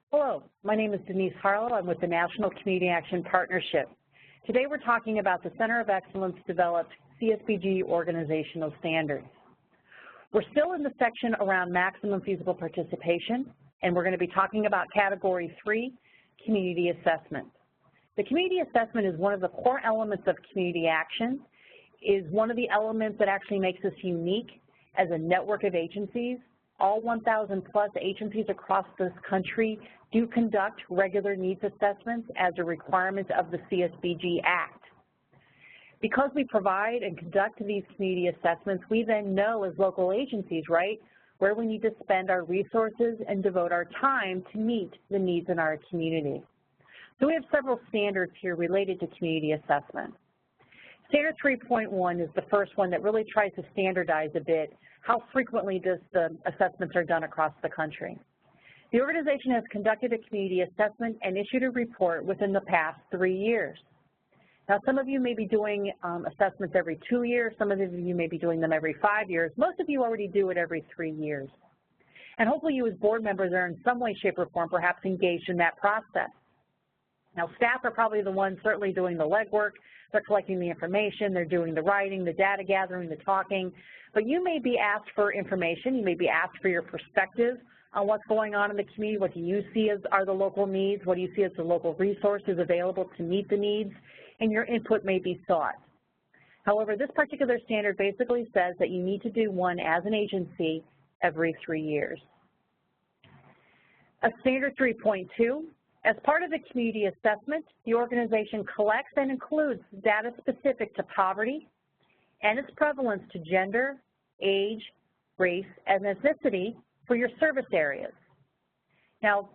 Hello, my name is Denise Harlow. I'm with the National Community Action Partnership. Today we're talking about the Center of Excellence developed CSBG organizational standards. We're still in the section around maximum feasible participation, and we're going to be talking about Category 3, community assessment. The community assessment is one of the core elements of community action, is one of the elements that actually makes us unique as a network of agencies. All 1,000 plus agencies across this country do conduct regular needs assessments as a requirement of the CSBG Act. Because we provide and conduct these community assessments, we then know as local agencies, right, where we need to spend our resources and devote our time to meet the needs in our community. So we have several standards here related to community assessment. Standard 3.1 is the first one that really tries to standardize a bit how frequently the assessments are done across the country. The organization has conducted a community assessment and issued a report within the past 3 years. Now, some of you may be doing assessments every 2 years. Some of you may be doing them every 5 years. Most of you already do it every 3 years. And hopefully you as board members are in some way, shape, or form perhaps engaged in that process. Now, staff are probably the ones certainly doing the legwork. They're collecting the information, they're doing the writing, the data gathering, the talking. But you may be asked for information, you may be asked for your perspective on what's going on in the community. What do you see as are the local needs? What do you see as the local resources available to meet the needs? And your input may be sought. However, this particular standard basically says that you need to do one as an agency every 3 years. A standard 3.2. As part of the community assessment, the organization collects and includes data specific to poverty and its prevalence to gender, age, race, and ethnicity for your service areas. Now,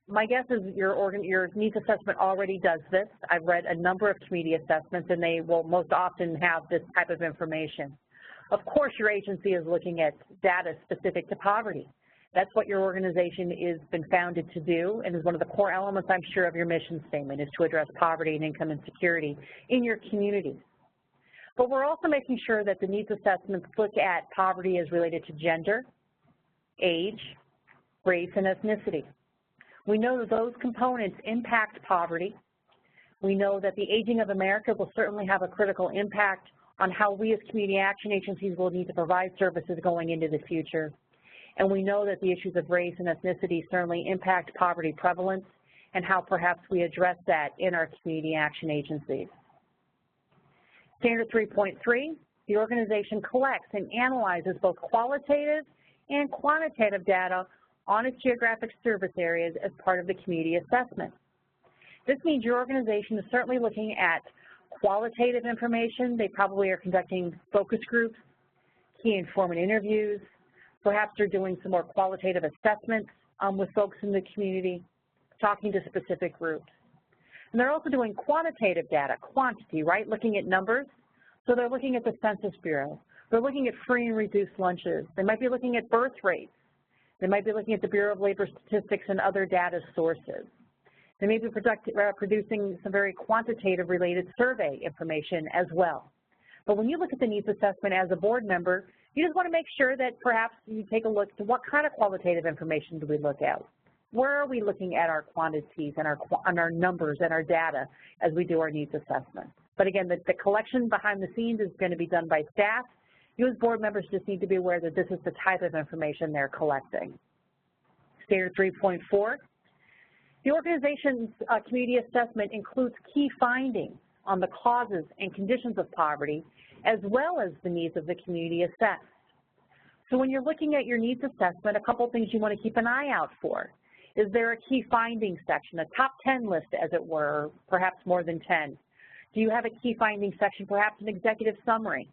my guess is your needs assessment already does this. I've read a number of community assessments, and they will most often have this type of information. Of course, your agency is looking at data specific to poverty. That's what your organization has been founded to do, and is one of the core elements, I'm sure, of your mission statement, is to address poverty and income insecurity in your communities. But we're also making sure that the needs assessments look at poverty as related to gender, age, race, and ethnicity. We know that those components impact poverty. We know that the aging of America will certainly have a critical impact on how we as community action agencies will need to provide services going into the future. And we know that the issues of race and ethnicity certainly impact poverty prevalence and how perhaps we address that in our community action agencies. Standard 3.3, the organization collects and analyzes both qualitative and quantitative data on its geographic service areas as part of the community assessment. This means your organization is certainly looking at qualitative information. They probably are conducting focus groups, key informant interviews. Perhaps they're doing some more qualitative assessments with folks in the community, talking to specific groups. And they're also doing quantitative data, quantity, right, looking at numbers. So they're looking at the Census Bureau. They're looking at free and reduced lunches. They might be looking at birth rates. They might be looking at the Bureau of Labor Statistics and other data sources. They may be producing some very quantitative related survey information as well. But when you look at the needs assessment as a board member, you just want to make sure that perhaps you take a look to what kind of qualitative information do we look at? Where are we looking at our quantities and our numbers and our data as we do our needs assessment? But again, the collection behind the scenes is going to be done by staff. You as board members just need to be aware that this is the type of information they're collecting. Standard 3.4, the organization's community assessment includes key findings on the causes and conditions of poverty, as well as the needs of the community assessed. So when you're looking at your needs assessment, a couple things you want to keep an eye out for. Is there a key findings section, a top 10 list, as it were, perhaps more than 10? Do you have a key findings section, perhaps an executive summary?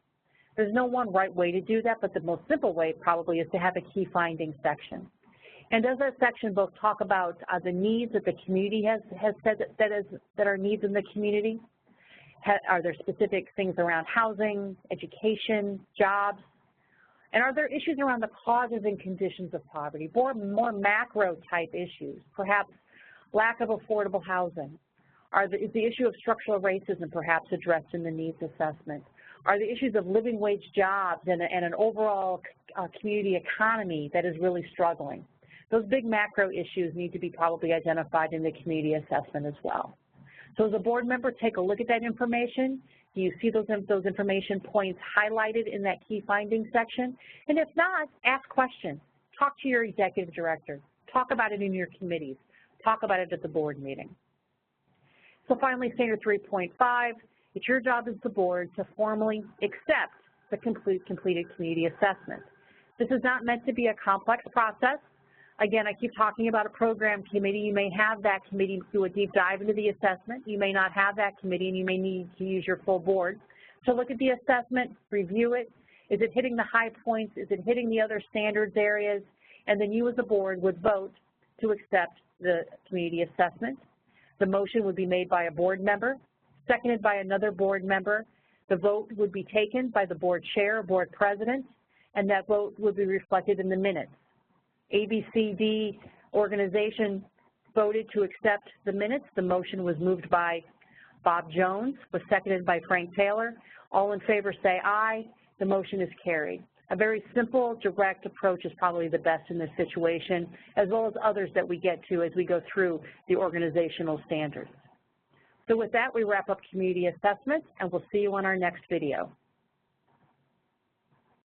There's no one right way to do that, but the most simple way probably is to have a key findings section. And does that section both talk about the needs that the community has said that are needs in the community? Are there specific things around housing, education, jobs? And are there issues around the causes and conditions of poverty, more macro type issues, perhaps lack of affordable housing? Is the issue of structural racism perhaps addressed in the needs assessment? Are the issues of living wage jobs and an overall community economy that is really struggling? those big macro issues need to be probably identified in the community assessment as well. So as a board member, take a look at that information. Do you see those information points highlighted in that key findings section? And if not, ask questions. Talk to your executive director. Talk about it in your committees. Talk about it at the board meeting. So finally, standard 3.5, it's your job as the board to formally accept the completed community assessment. This is not meant to be a complex process. Again, I keep talking about a program committee. You may have that committee do a deep dive into the assessment. You may not have that committee, and you may need to use your full board to look at the assessment, review it. Is it hitting the high points? Is it hitting the other standards areas? And then you as a board would vote to accept the community assessment. The motion would be made by a board member, seconded by another board member. The vote would be taken by the board chair or board president, and that vote would be reflected in the minutes. ABCD organization voted to accept the minutes. The motion was moved by Bob Jones, was seconded by Frank Taylor. All in favor say aye. The motion is carried. A very simple, direct approach is probably the best in this situation, as well as others that we get to as we go through the organizational standards. So with that, we wrap up community assessment, and we'll see you on our next video.